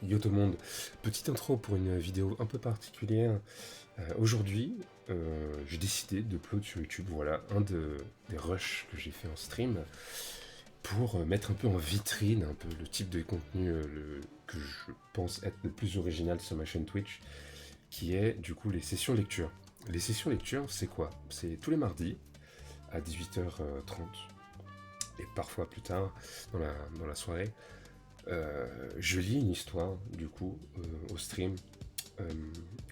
Yo tout le monde, petite intro pour une vidéo un peu particulière. Aujourd'hui, j'ai décidé d'upload sur YouTube, voilà, des rushs que j'ai fait en stream pour mettre un peu en vitrine un peu le type de contenu que je pense être le plus original sur ma chaîne Twitch, qui est du coup les sessions lecture. Les sessions lecture, c'est quoi? C'est tous les mardis à 18h30 et parfois plus tard dans la soirée. Je lis une histoire, du coup, au stream,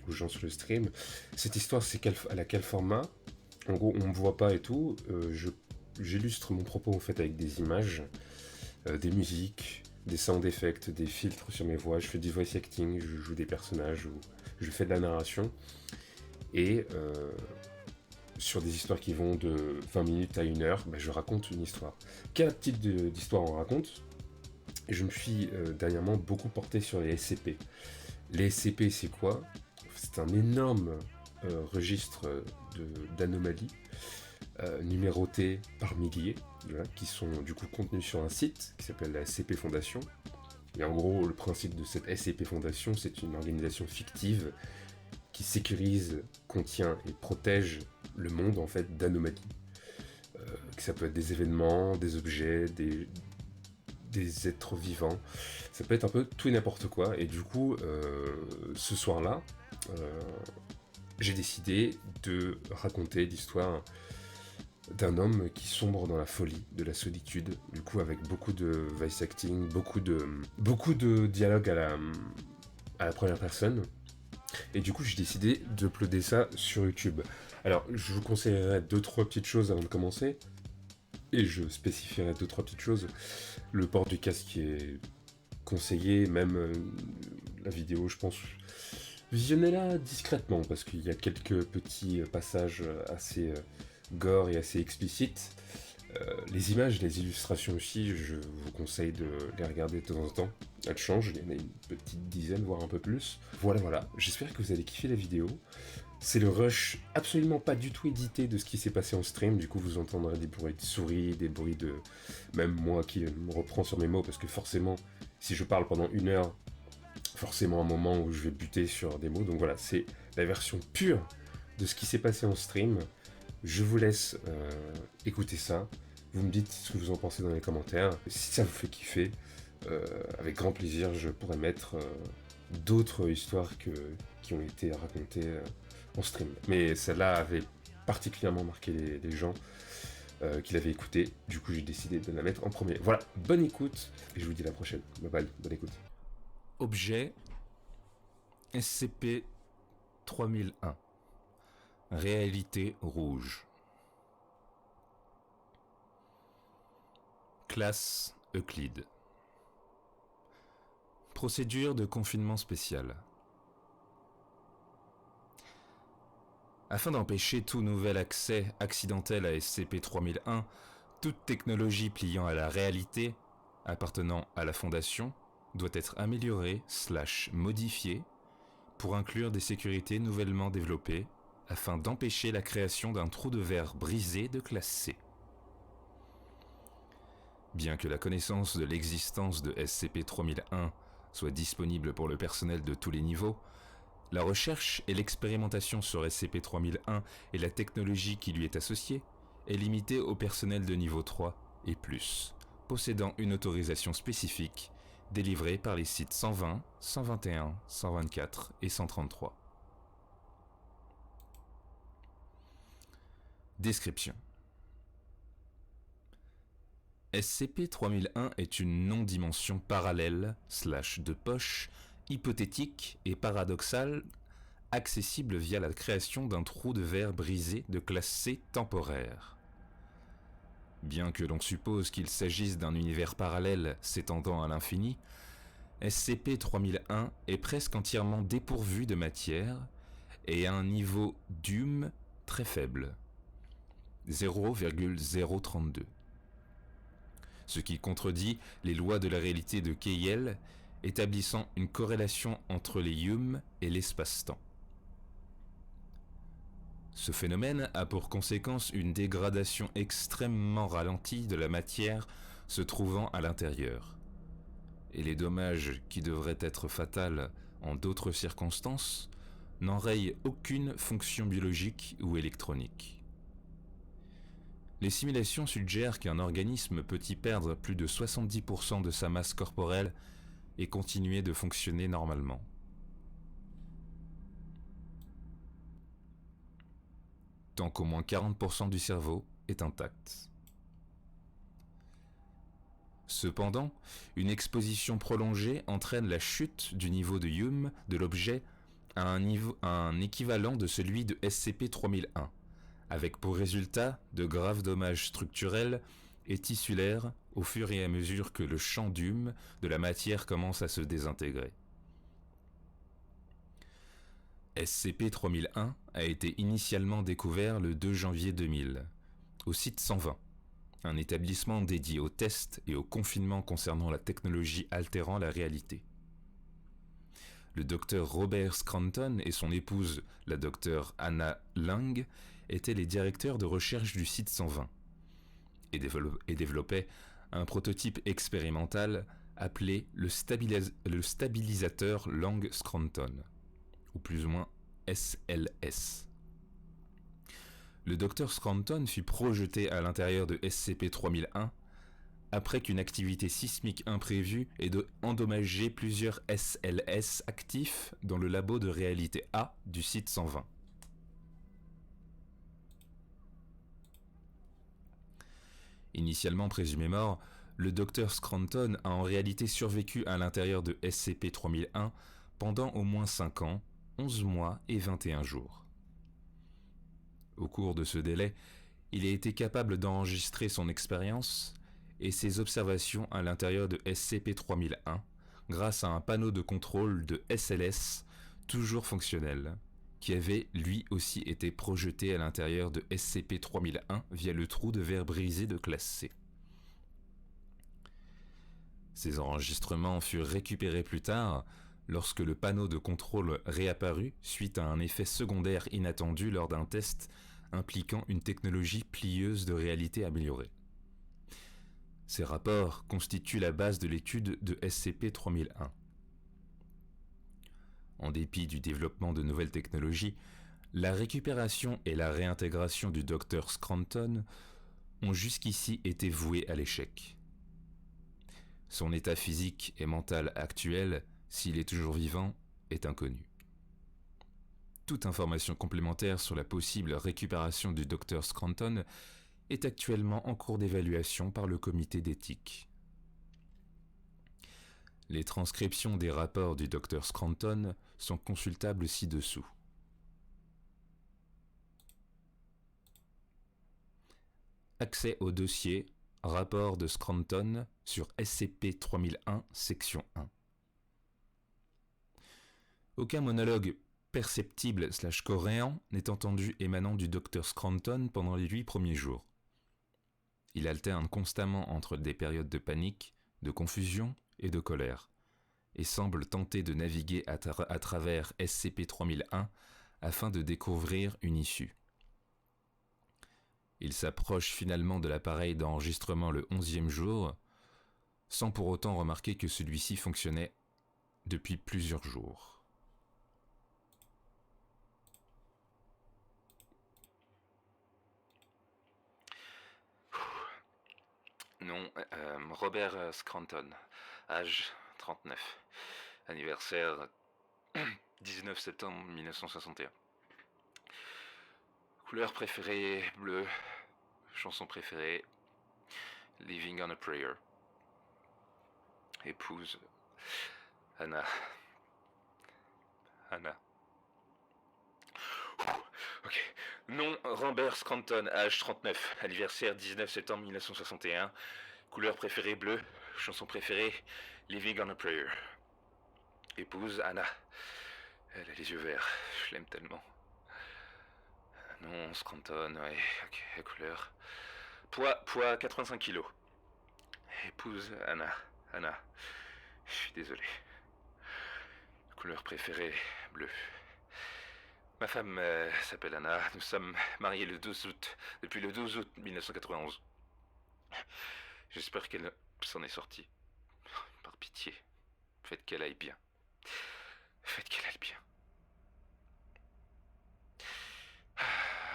aux gens sur le stream. Cette histoire, elle a quel format? En gros, on me voit pas et tout. J'illustre mon propos, en fait, avec des images, des musiques, des sound effects, des filtres sur mes voix. Je fais du voice acting, je joue des personnages, ou je fais de la narration. Et sur des histoires qui vont de 20 minutes à 1 heure, je raconte une histoire. Quel type d'histoire on raconte? Je me suis dernièrement beaucoup porté sur les SCP. Les SCP, c'est quoi? C'est un énorme registre d'anomalies numérotées par milliers, voilà, qui sont du coup contenues sur un site qui s'appelle la SCP Foundation. Et en gros, le principe de cette SCP Foundation, c'est une organisation fictive qui sécurise, contient et protège le monde en fait d'anomalies. Ça peut être des événements, des objets, des êtres vivants, ça peut être un peu tout et n'importe quoi. Et du coup, ce soir-là, j'ai décidé de raconter l'histoire d'un homme qui sombre dans la folie de la solitude, du coup avec beaucoup de voice acting, beaucoup de dialogue à la première personne. Et du coup, j'ai décidé d'uploader ça sur YouTube. Alors, je vous conseillerais 2-3 petites choses avant de commencer. Et je spécifierai 2-3 petites choses. Le port du casque est conseillé, même la vidéo, je pense, visionnez-la discrètement, parce qu'il y a quelques petits passages assez gore et assez explicites. Les images, les illustrations aussi, je vous conseille de les regarder de temps en temps. Elles changent, il y en a une petite dizaine, voire un peu plus. Voilà, j'espère que vous allez kiffer la vidéo. C'est le rush absolument pas du tout édité de ce qui s'est passé en stream, du coup vous entendrez des bruits de souris, des bruits de... Même moi qui me reprends sur mes mots, parce que forcément, si je parle pendant 1 heure, forcément un moment où je vais buter sur des mots, donc voilà, c'est la version pure de ce qui s'est passé en stream. Je vous laisse écouter ça, vous me dites ce que vous en pensez dans les commentaires, si ça vous fait kiffer, avec grand plaisir je pourrais mettre d'autres histoires qui ont été racontées en stream. Mais celle-là avait particulièrement marqué les gens qui l'avaient écouté, du coup j'ai décidé de la mettre en premier. Voilà, bonne écoute, et je vous dis à la prochaine. Bye bye, bonne écoute. Objet SCP-3001. Réalité rouge. Classe Euclide. Procédure de confinement spécial. Afin d'empêcher tout nouvel accès accidentel à SCP-3001, toute technologie pliant à la réalité, appartenant à la Fondation, doit être améliorée / modifiée pour inclure des sécurités nouvellement développées afin d'empêcher la création d'un trou de verre brisé de classe C. Bien que la connaissance de l'existence de SCP-3001 soit disponible pour le personnel de tous les niveaux, la recherche et l'expérimentation sur SCP-3001 et la technologie qui lui est associée est limitée au personnel de niveau 3 et plus, possédant une autorisation spécifique délivrée par les sites 120, 121, 124 et 133. Description. SCP-3001 est une non-dimension parallèle / de poche, hypothétique et paradoxale, accessible via la création d'un trou de verre brisé de classe C temporaire. Bien que l'on suppose qu'il s'agisse d'un univers parallèle s'étendant à l'infini, SCP-3001 est presque entièrement dépourvu de matière et a un niveau d'hum très faible, 0,032. Ce qui contredit les lois de la réalité de Keyel, établissant une corrélation entre les yums et l'espace-temps. Ce phénomène a pour conséquence une dégradation extrêmement ralentie de la matière se trouvant à l'intérieur. et les dommages qui devraient être fatals en d'autres circonstances n'enrayent aucune fonction biologique ou électronique. Les simulations suggèrent qu'un organisme peut y perdre plus de 70% de sa masse corporelle et continuer de fonctionner normalement. Tant qu'au moins 40% du cerveau est intact. Cependant, une exposition prolongée entraîne la chute du niveau de Hume de l'objet à un équivalent de celui de SCP-3001, avec pour résultat de graves dommages structurels et tissulaires au fur et à mesure que le champ d'Hume de la matière commence à se désintégrer. SCP-3001 a été initialement découvert le 2 janvier 2000, au site 120, un établissement dédié aux tests et au confinement concernant la technologie altérant la réalité. Le docteur Robert Scranton et son épouse, la docteure Anna Lang, étaient les directeurs de recherche du site 120 et développaient un prototype expérimental appelé le stabilisateur Lang-Scranton, ou plus ou moins SLS. Le docteur Scranton fut projeté à l'intérieur de SCP-3001 après qu'une activité sismique imprévue ait endommagé plusieurs SLS actifs dans le labo de réalité A du site 120. Initialement présumé mort, le docteur Scranton a en réalité survécu à l'intérieur de SCP-3001 pendant au moins 5 ans, 11 mois et 21 jours. Au cours de ce délai, il a été capable d'enregistrer son expérience et ses observations à l'intérieur de SCP-3001 grâce à un panneau de contrôle de SLS toujours fonctionnel, qui avait lui aussi été projeté à l'intérieur de SCP-3001 via le trou de verre brisé de classe C. Ces enregistrements furent récupérés plus tard lorsque le panneau de contrôle réapparut suite à un effet secondaire inattendu lors d'un test impliquant une technologie plieuse de réalité améliorée. Ces rapports constituent la base de l'étude de SCP-3001. En dépit du développement de nouvelles technologies, la récupération et la réintégration du Dr Scranton ont jusqu'ici été vouées à l'échec. Son état physique et mental actuel, s'il est toujours vivant, est inconnu. Toute information complémentaire sur la possible récupération du Dr Scranton est actuellement en cours d'évaluation par le comité d'éthique. Les transcriptions des rapports du Dr Scranton sont consultables ci-dessous. Accès au dossier Rapport de Scranton sur SCP-3001, section 1. Aucun monologue perceptible/coréen n'est entendu émanant du Dr Scranton pendant les 8 premiers jours. Il alterne constamment entre des périodes de panique, de confusion et de colère, et semble tenter de naviguer à travers SCP-3001 afin de découvrir une issue. Il s'approche finalement de l'appareil d'enregistrement le 11e jour, sans pour autant remarquer que celui-ci fonctionnait depuis plusieurs jours. Nom, Robert Scranton, âge 39, anniversaire 19 septembre 1961. Couleur préférée, bleu. Chanson préférée, Living on a Prayer. Épouse, Anna. Ok. Nom, Robert Scranton, âge 39, anniversaire 19 septembre 1961. Couleur préférée, bleu. Chanson préférée, Living on a Prayer. Épouse, Anna. Elle a les yeux verts, je l'aime tellement. Non, Scranton, ouais, ok, couleur. Poids 85 kilos. Épouse, Anna. Je suis désolé. Couleur préférée, bleu. Ma femme s'appelle Anna. Nous sommes mariés depuis le 12 août 1991. J'espère qu'elle s'en est sortie. Par pitié, faites qu'elle aille bien. Faites qu'elle aille bien.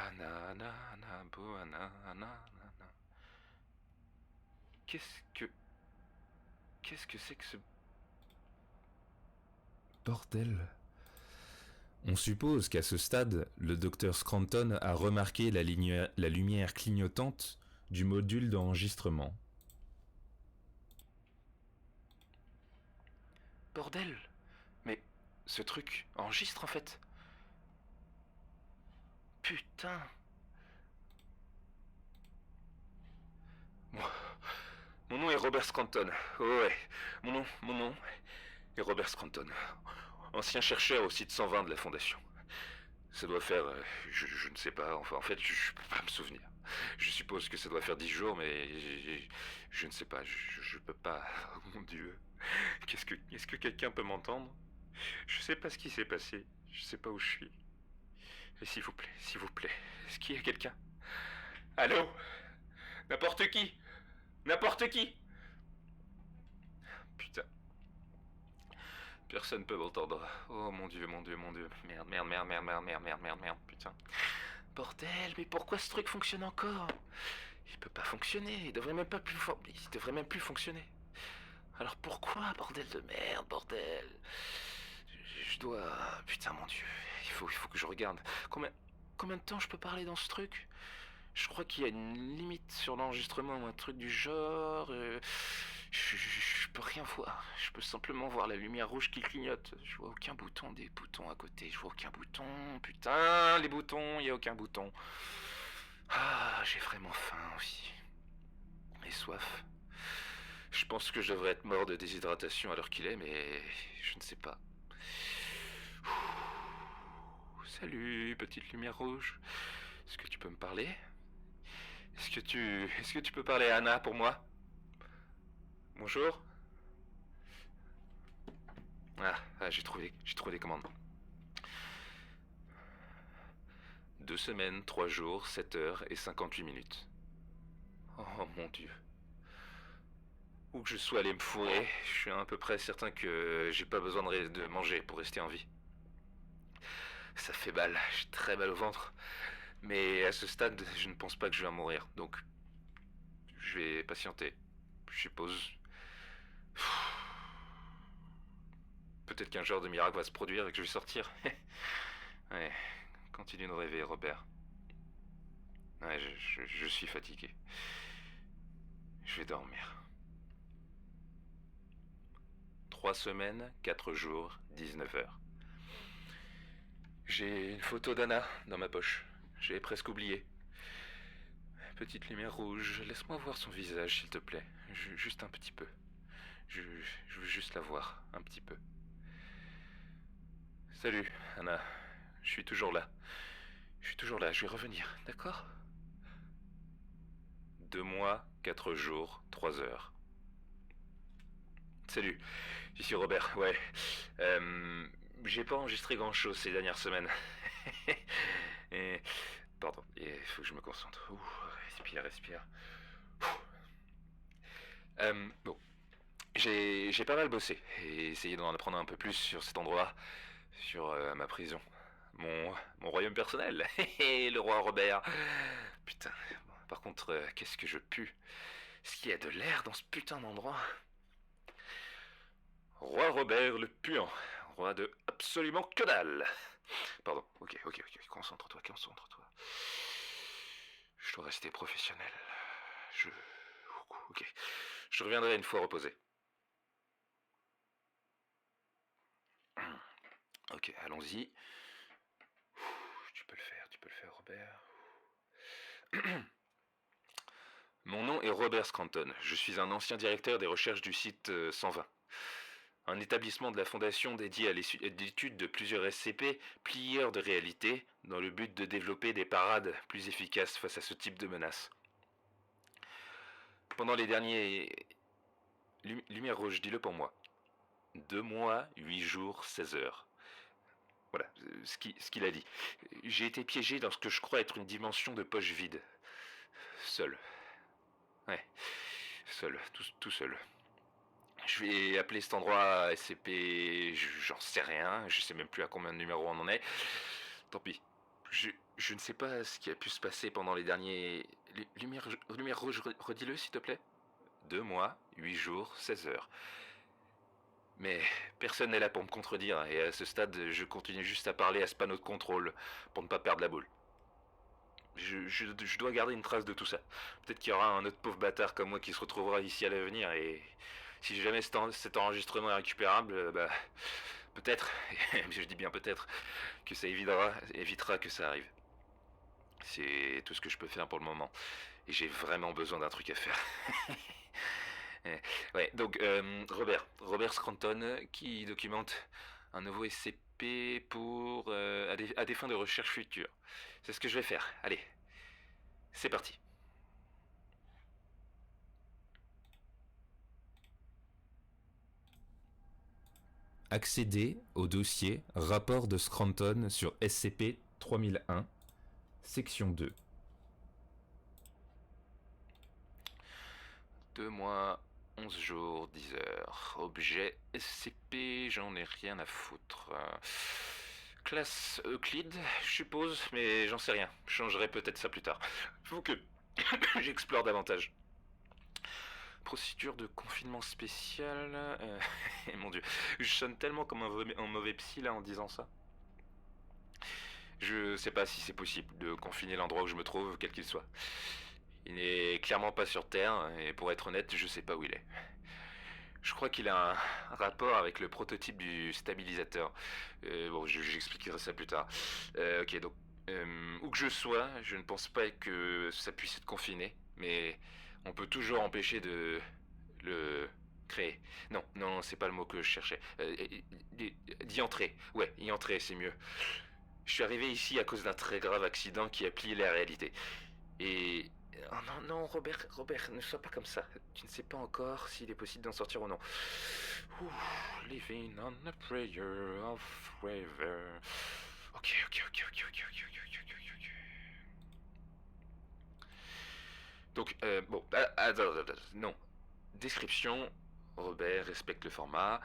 Anna, Anna, Anna, beau Anna, Anna, Anna. Qu'est-ce que c'est que ce bordel? On suppose qu'à ce stade, le docteur Scranton a remarqué la lumière clignotante du module d'enregistrement. Bordel! Mais ce truc enregistre en fait. Putain! Mon nom est Robert Scranton. Oh ouais, mon nom est Robert Scranton. Ancien chercheur au site 120 de la Fondation. Ça doit faire... je ne sais pas, enfin en fait je peux pas me souvenir. Je suppose que ça doit faire 10 jours, mais je ne sais pas, je peux pas... Oh mon Dieu. Est-ce que quelqu'un peut m'entendre? Je sais pas ce qui s'est passé, je sais pas où je suis. Et s'il vous plaît, est-ce qu'il y a quelqu'un? Allô? N'importe qui! N'importe qui! Putain. Personne peut m'entendre. Oh mon dieu, mon dieu, mon dieu. Merde, putain. Bordel, mais pourquoi ce truc fonctionne encore? Il peut pas fonctionner, il devrait même plus fonctionner. Alors pourquoi, bordel de merde, bordel? Je dois... Putain, mon dieu, il faut que je regarde. Combien de temps je peux parler dans ce truc? Je crois qu'il y a une limite sur l'enregistrement ou un truc du genre. Je peux rien voir. Je peux simplement voir la lumière rouge qui clignote. Je vois aucun bouton, des boutons à côté. Je vois aucun bouton. Putain, les boutons, il y a aucun bouton. Ah, j'ai vraiment faim aussi. Et soif. Je pense que je devrais être mort de déshydratation à l'heure qu'il est, mais je ne sais pas. Salut, petite lumière rouge. Est-ce que tu peux me parler? Est-ce que tu peux parler à Anna pour moi? Bonjour? J'ai trouvé les commandes. 2 semaines, 3 jours, 7 heures et 58 minutes. Oh mon dieu. Où que je sois allé me fourrer, je suis à peu près certain que j'ai pas besoin de manger pour rester en vie. Ça fait mal, j'ai très mal au ventre. Mais à ce stade, je ne pense pas que je vais en mourir, donc je vais patienter, je suppose. Peut-être qu'un genre de miracle va se produire et que je vais sortir. Ouais, continue de rêver, Robert. Ouais, je suis fatigué. Je vais dormir. 3 semaines, 4 jours, 19 heures. J'ai une photo d'Anna dans ma poche. J'ai presque oublié. Petite lumière rouge, laisse-moi voir son visage, s'il te plaît. Juste un petit peu. Je veux juste la voir, un petit peu. Salut, Anna. Je suis toujours là. Je vais revenir, d'accord? 2 mois, 4 jours, 3 heures. Salut, ici Robert, ouais. J'ai pas enregistré grand chose ces dernières semaines. Pardon, il faut que je me concentre. Respire. Bon, j'ai pas mal bossé et essayé d'en apprendre un peu plus sur cet endroit, sur ma prison. Mon royaume personnel, le roi Robert. Putain, bon, par contre, qu'est-ce que je pue? Est-ce qu'il y a de l'air dans ce putain d'endroit? Roi Robert le puant, roi de absolument que dalle. Pardon, ok, concentre-toi. Je dois rester professionnel. Ok, je reviendrai une fois reposé. Ok, allons-y. Tu peux le faire, Robert. Mon nom est Robert Scranton. Je suis un ancien directeur des recherches du site 120. Un établissement de la Fondation dédié à l'étude de plusieurs SCP, plieurs de réalité, dans le but de développer des parades plus efficaces face à ce type de menaces. Pendant les derniers... Lumière rouge, dis-le pour moi. 2 mois, 8 jours, 16 heures. Voilà, ce qu'il a dit. J'ai été piégé dans ce que je crois être une dimension de poche vide. Seul. Ouais, seul, tout seul. Je vais appeler cet endroit SCP, j'en sais rien, je sais même plus à combien de numéros on en est. Tant pis. Je ne sais pas ce qui a pu se passer pendant les derniers... Lumière rouge, redis-le s'il te plaît. 2 mois, 8 jours, 16 heures. Mais personne n'est là pour me contredire, et à ce stade, je continue juste à parler à ce panneau de contrôle, pour ne pas perdre la boule. Je dois garder une trace de tout ça. Peut-être qu'il y aura un autre pauvre bâtard comme moi qui se retrouvera ici à l'avenir, et si jamais cet enregistrement est récupérable, bah... Peut-être, je dis bien peut-être, que ça évitera que ça arrive. C'est tout ce que je peux faire pour le moment. Et j'ai vraiment besoin d'un truc à faire. Ouais, donc Robert Scranton qui documente un nouveau SCP pour à des fins de recherche future. C'est ce que je vais faire. Allez, c'est parti. Accéder au dossier Rapport de Scranton sur SCP-3001, section 2. 2 mois, 11 jours, 10 heures. Objet SCP, j'en ai rien à foutre. Classe Euclide, je suppose, mais j'en sais rien. Je changerai peut-être ça plus tard. Faut que j'explore davantage. Procédure de confinement spécial. Mon dieu, je sonne tellement comme un mauvais psy là en disant ça. Je sais pas si c'est possible de confiner l'endroit où je me trouve, quel qu'il soit. Il n'est clairement pas sur Terre, et pour être honnête, je sais pas où il est. Je crois qu'il a un rapport avec le prototype du stabilisateur. Bon, j'expliquerai ça plus tard. Ok, donc, où que je sois, je ne pense pas que ça puisse être confiné, mais on peut toujours empêcher de le créer. Non, non, c'est pas le mot que je cherchais. D'y entrer. Ouais, y entrer, c'est mieux. Je suis arrivé ici à cause d'un très grave accident qui a plié la réalité. Et... Oh non, non, Robert, ne sois pas comme ça. Tu ne sais pas encore s'il est possible d'en sortir ou non. Ouh, living on a prayer of forever. Ok. Donc, bon, attends, non. Description, Robert respecte le format.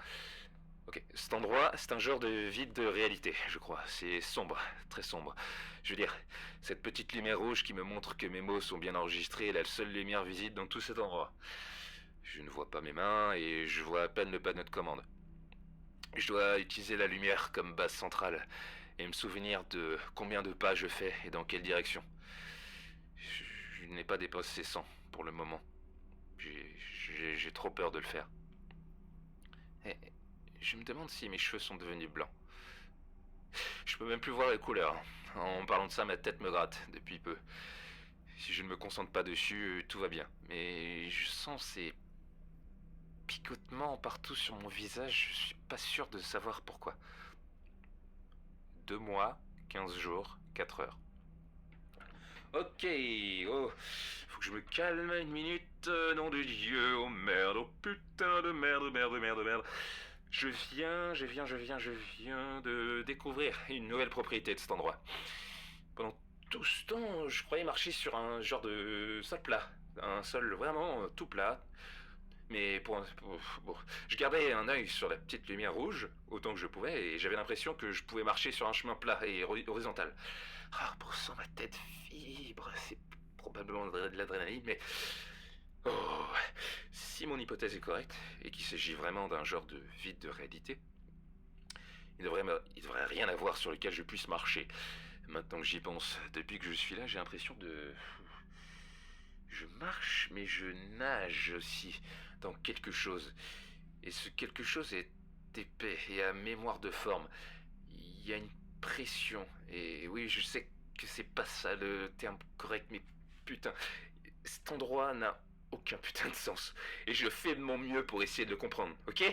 Ok, cet endroit, c'est un genre de vide de réalité, je crois. C'est sombre, très sombre. Je veux dire, cette petite lumière rouge qui me montre que mes mots sont bien enregistrés est la seule lumière visible dans tout cet endroit. Je ne vois pas mes mains et je vois à peine le panneau de commande. Je dois utiliser la lumière comme base centrale et me souvenir de combien de pas je fais et dans quelle direction. Je n'ai pas dépassé 100 pour le moment. J'ai trop peur de le faire. Et je me demande si mes cheveux sont devenus blancs. Je peux même plus voir les couleurs. En parlant de ça, ma tête me gratte depuis peu. Si je ne me concentre pas dessus, tout va bien. Mais je sens ces picotements partout sur mon visage, je suis pas sûr de savoir pourquoi. 2 mois, 15 jours, 4 heures. Ok, oh, faut que je me calme une minute, nom de Dieu, oh merde, oh putain de merde. Je viens de découvrir une nouvelle propriété de cet endroit. Pendant tout ce temps, je croyais marcher sur un genre de sol plat. Un sol vraiment tout plat. Mais bon, je gardais un œil sur la petite lumière rouge, autant que je pouvais, et j'avais l'impression que je pouvais marcher sur un chemin plat et horizontal. Ah, pourtant ma tête vibre, c'est probablement de l'adrénaline, mais... Oh, si mon hypothèse est correcte, et qu'il s'agit vraiment d'un genre de vide de réalité, il devrait rien avoir sur lequel je puisse marcher. Maintenant que j'y pense, depuis que je suis là, j'ai l'impression de... Je marche, mais je nage aussi dans quelque chose. Et ce quelque chose est épais et à mémoire de forme. Il y a une pression. Et oui, je sais que c'est pas ça le terme correct, mais putain, cet endroit n'a aucun putain de sens. Et je fais de mon mieux pour essayer de le comprendre, ok?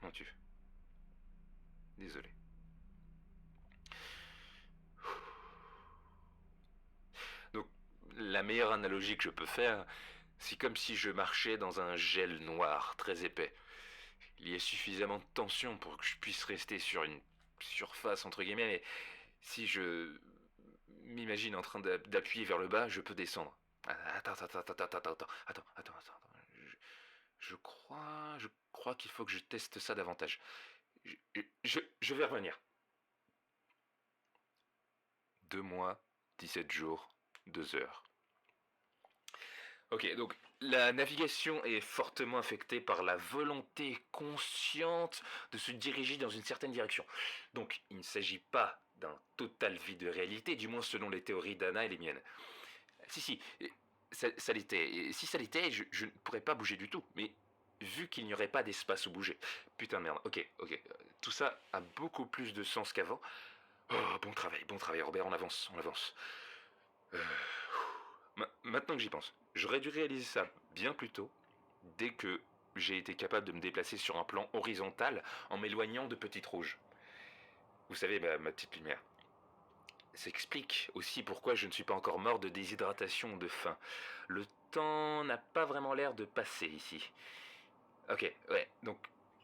Mon Dieu. Désolé. Donc, la meilleure analogie que je peux faire, c'est comme si je marchais dans un gel noir très épais. Il y a suffisamment de tension pour que je puisse rester sur une surface, entre guillemets, mais si je m'imagine en train d'appuyer vers le bas, je peux descendre. Attends. Je crois qu'il faut que je teste ça davantage. Je vais revenir. 2 mois, 17 jours, 2 heures. Ok, donc la navigation est fortement affectée par la volonté consciente de se diriger dans une certaine direction. Donc il ne s'agit pas d'un total vide de réalité, du moins selon les théories d'Anna et les miennes. Si, ça l'était. Et si ça l'était, je ne pourrais pas bouger du tout. Mais vu qu'il n'y aurait pas d'espace où bouger. Putain de merde, ok. Tout ça a beaucoup plus de sens qu'avant. Oh, bon travail, Robert, on avance. Maintenant que j'y pense, j'aurais dû réaliser ça bien plus tôt, dès que j'ai été capable de me déplacer sur un plan horizontal en m'éloignant de Petite Rouge. Vous savez, ma petite lumière. Ça explique aussi pourquoi je ne suis pas encore mort de déshydratation ou de faim. Le temps n'a pas vraiment l'air de passer ici. Ok, ouais, donc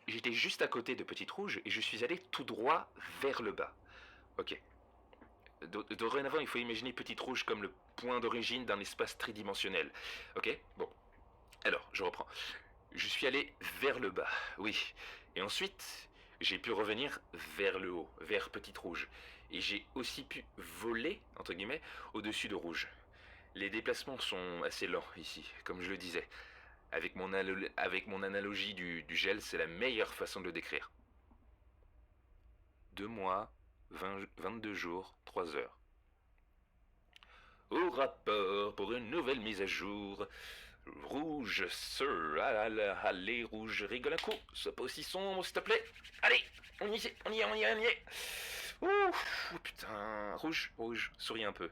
j'étais juste à côté de Petite Rouge et je suis allé tout droit vers le bas. Ok. Dorénavant, il faut imaginer Petite Rouge comme le point d'origine d'un espace tridimensionnel. Ok. Bon. Alors, je reprends. Je suis allé vers le bas, oui. Et ensuite, j'ai pu revenir vers le haut, vers Petite Rouge. Et j'ai aussi pu voler, entre guillemets, au-dessus de Rouge. Les déplacements sont assez lents ici, comme je le disais. Avec mon analogie du gel, c'est la meilleure façon de le décrire. 2 mois, 22 jours, 3 heures. Au rapport pour une nouvelle mise à jour. Rouge, sir. Allez, Rouge, rigole un coup. Sois pas aussi sombre, s'il te plaît. Allez, on y est. Ouh, putain. Rouge, souris un peu.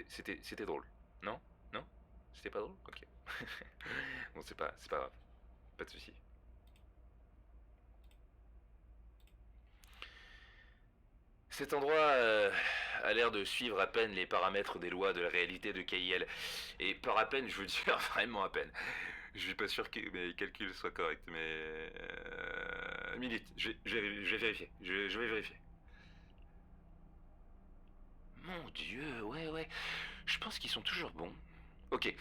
C'était drôle. Non? C'était pas drôle? Ok. Bon, c'est pas grave. Pas de soucis. Cet endroit a l'air de suivre à peine les paramètres des lois de la réalité de KIL. Et par à peine, je veux dire vraiment à peine. Je suis pas sûr que mes calculs soient corrects, mais... minute, je vais vérifier. Je vais vérifier. Mon Dieu, ouais. Je pense qu'ils sont toujours bons. Ok.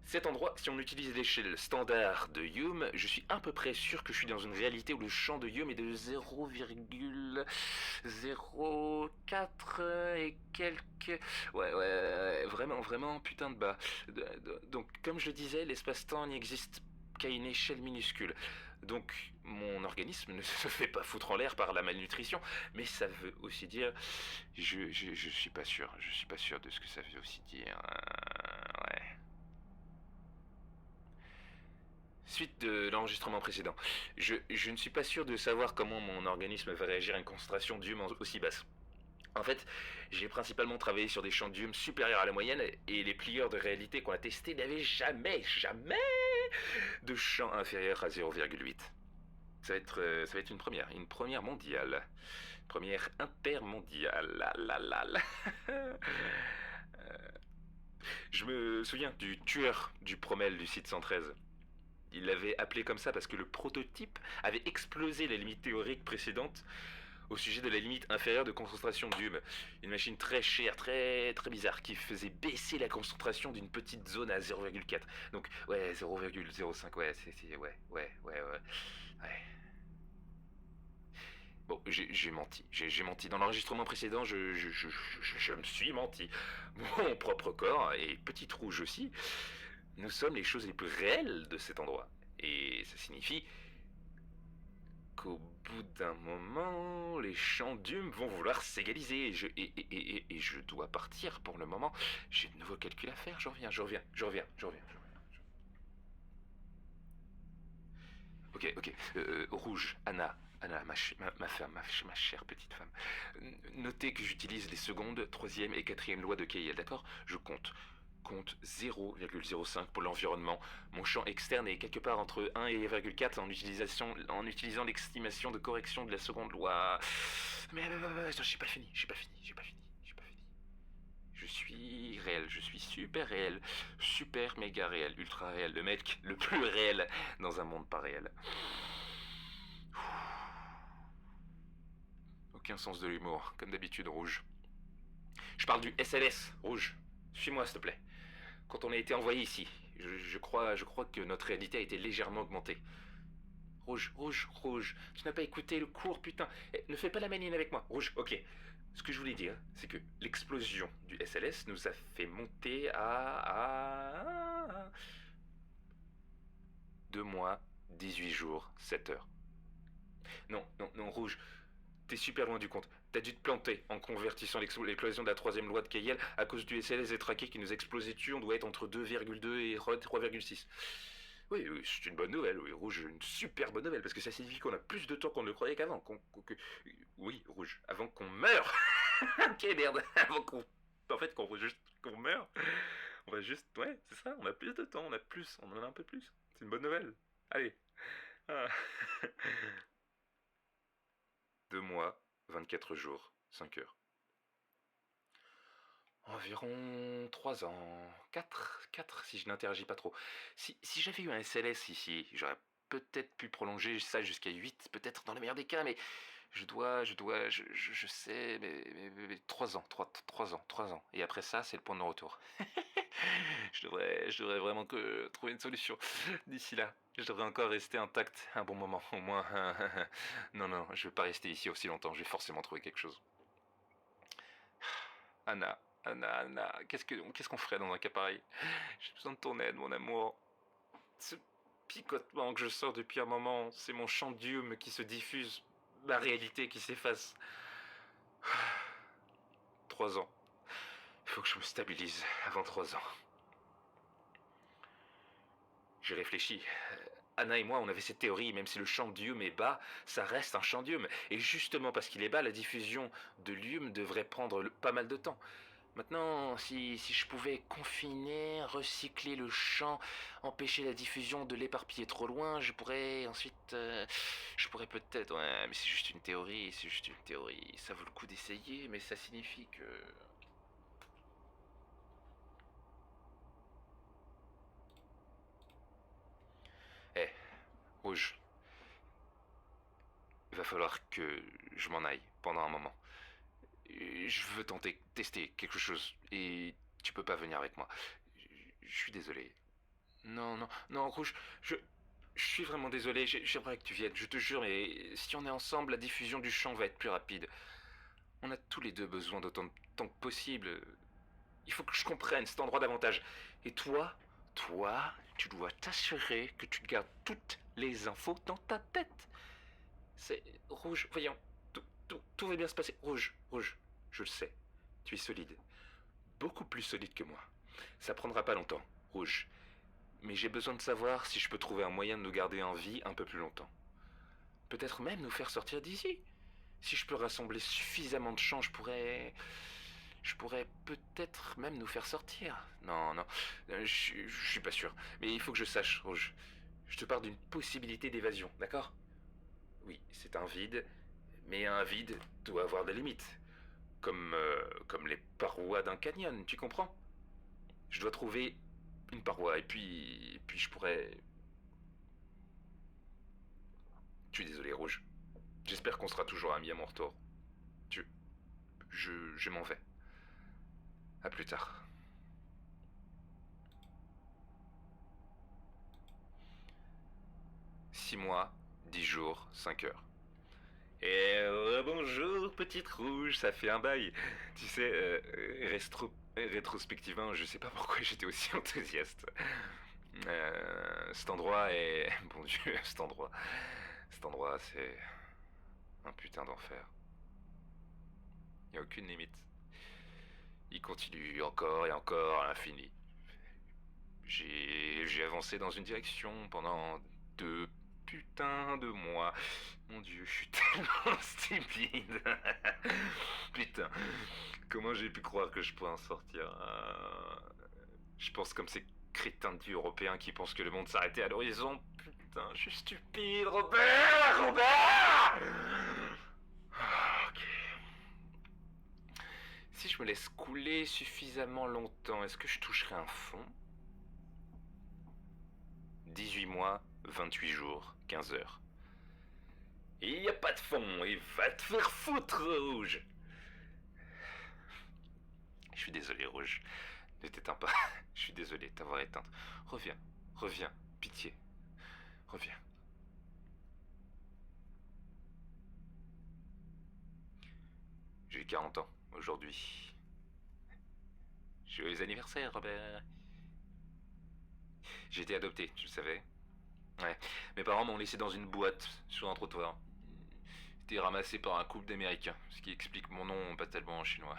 Cet endroit, si on utilise l'échelle standard de Hume, je suis à peu près sûr que je suis dans une réalité où le champ de Hume est de 0,04 et quelques... Ouais, vraiment putain de bas. Donc, comme je le disais, l'espace-temps n'existe qu'à une échelle minuscule. Donc, mon organisme ne se fait pas foutre en l'air par la malnutrition, mais ça veut aussi dire... Je suis pas sûr de ce que ça veut aussi dire. Ouais. Suite de l'enregistrement précédent, je ne suis pas sûr de savoir comment mon organisme va réagir à une concentration d'hume aussi basse. En fait, j'ai principalement travaillé sur des champs d'hume supérieurs à la moyenne et les plieurs de réalité qu'on a testés n'avaient jamais de champ inférieur à 0,8. Ça va être une première mondiale. Première intermondiale. Je me souviens du tueur du Promel du site 113. Il l'avait appelé comme ça parce que le prototype avait explosé la limite théorique précédente au sujet de la limite inférieure de concentration d'hume. Une machine très chère, très bizarre, qui faisait baisser la concentration d'une petite zone à 0,4. Donc, ouais, 0,05, ouais. Bon, j'ai menti. J'ai menti. Dans l'enregistrement précédent, je me suis menti. Mon propre corps, et Petite Rouge aussi, nous sommes les choses les plus réelles de cet endroit. Et ça signifie qu'au bout d'un moment, les champs d'hume vont vouloir s'égaliser. Et je dois partir pour le moment. J'ai de nouveaux calculs à faire. Je reviens. Ok. Rouge, Anna, ma femme, ma chère petite femme. Notez que j'utilise les secondes, troisième et quatrième lois de KIL, d'accord? Je compte 0,05 pour l'environnement. Mon champ externe est quelque part entre 1 et 1,4 en utilisant l'estimation de correction de la seconde loi. Mais j'ai pas fini. Je suis réel, je suis super réel, super méga réel, ultra réel, le mec le plus réel dans un monde pas réel. Aucun sens de l'humour, comme d'habitude, Rouge. Je parle du SLS, Rouge. Suis-moi, s'il te plaît. quand on a été envoyé ici. Je crois que notre réalité a été légèrement augmentée. Rouge, rouge, rouge. Tu n'as pas écouté le cours, putain. Ne fais pas la manine avec moi. Rouge, ok. Ce que je voulais dire, c'est que l'explosion du SLS nous a fait monter à 2 mois, 18 jours, 7 heures. Non, non, non, Rouge. T'es super loin du compte. T'as dû te planter en convertissant l'éclosion de la troisième loi de Keyel à cause du SLS détraqué qui nous explosait dessus. On doit être entre 2,2 et 3,6. Oui, oui, c'est une bonne nouvelle, oui, Rouge, une super bonne nouvelle, parce que ça signifie qu'on a plus de temps qu'on ne croyait qu'avant. Oui, Rouge, avant qu'on meure. Ok, merde, avant qu'on... En fait, qu'on meure, on va juste... Ouais, c'est ça, on a plus de temps, on en a un peu plus. C'est une bonne nouvelle. Allez. Ah. 2 mois, 24 jours, 5 heures. Environ 3 ans, 4 si je n'interagis pas trop. Si j'avais eu un SLS ici, j'aurais peut-être pu prolonger ça jusqu'à 8, peut-être dans le meilleur des cas, mais je sais, mais 3 ans, 3 ans. Et après ça, c'est le point de non-retour. Je devrais vraiment trouver une solution d'ici là. Je devrais encore rester intact un bon moment, au moins. Non, non, je vais pas rester ici aussi longtemps, je vais forcément trouver quelque chose. Anna, qu'est-ce qu'on ferait dans un cas pareil? J'ai besoin de ton aide, mon amour. Ce picotement que je sors depuis un moment, c'est mon chant d'hume qui se diffuse, la réalité qui s'efface. 3 ans. Il faut que je me stabilise avant 3 ans. J'ai réfléchi. Anna et moi, on avait cette théorie, même si le champ d'Hume est bas, ça reste un champ d'Hume. Et justement parce qu'il est bas, la diffusion de l'Hume devrait prendre pas mal de temps. Maintenant, si je pouvais confiner, recycler le champ, empêcher la diffusion de l'éparpiller trop loin, je pourrais ensuite... je pourrais peut-être... Ouais, mais c'est juste une théorie, Ça vaut le coup d'essayer, mais ça signifie que... Eh, Rouge, il va falloir que je m'en aille pendant un moment. Je veux tester quelque chose et tu peux pas venir avec moi. Je suis désolé. Non, non, non, Rouge, je suis vraiment désolé. J'aimerais que tu viennes, je te jure, mais si on est ensemble, la diffusion du chant va être plus rapide. On a tous les deux besoin d'autant de temps que possible. Il faut que je comprenne cet endroit davantage. Et toi, tu dois t'assurer que tu gardes toutes les infos dans ta tête. C'est Rouge, voyons. Tout va bien se passer. Rouge, je le sais. Tu es solide. Beaucoup plus solide que moi. Ça prendra pas longtemps, Rouge. Mais j'ai besoin de savoir si je peux trouver un moyen de nous garder en vie un peu plus longtemps. Peut-être même nous faire sortir d'ici. Si je peux rassembler suffisamment de champs, je pourrais peut-être même nous faire sortir. Non, non, je suis pas sûr. Mais il faut que je sache, Rouge. Je te parle d'une possibilité d'évasion, d'accord? Oui, c'est un vide, mais un vide doit avoir des limites. Comme les parois d'un canyon, tu comprends? Je dois trouver une paroi, et puis je pourrais... Je suis désolé, Rouge. J'espère qu'on sera toujours amis à mon retour. Je m'en vais. À plus tard. « 6 mois, 10 jours, 5 heures. Et bonjour, petite Rouge, ça fait un bail. Tu sais, rétrospectivement, je sais pas pourquoi j'étais aussi enthousiaste. Cet endroit est... Bon Dieu, cet endroit, c'est un putain d'enfer. Y a aucune limite. Il continue encore et encore à l'infini. J'ai avancé dans une direction pendant 2 putains de mois. Mon Dieu, je suis tellement stupide. Putain, comment j'ai pu croire que je pourrais en sortir? Je pense comme ces crétins de dieux européens qui pensent que le monde s'arrêtait à l'horizon. Putain, je suis stupide, Robert! Ok. Si je me laisse couler suffisamment longtemps, est-ce que je toucherai un fond? 18 mois, 28 jours, 15 heures. Il n'y a pas de fond, et va te faire foutre, Rouge! Je suis désolé, Rouge. Ne t'éteins pas. Je suis désolé de t'avoir éteinte. Reviens, reviens, pitié. Reviens. J'ai 40 ans, aujourd'hui. Joyeux anniversaire, Robert. J'ai été adopté, tu le savais. Ouais, mes parents m'ont laissé dans une boîte sur un trottoir. J'ai été ramassé par un couple d'Américains, ce qui explique mon nom pas tellement en chinois.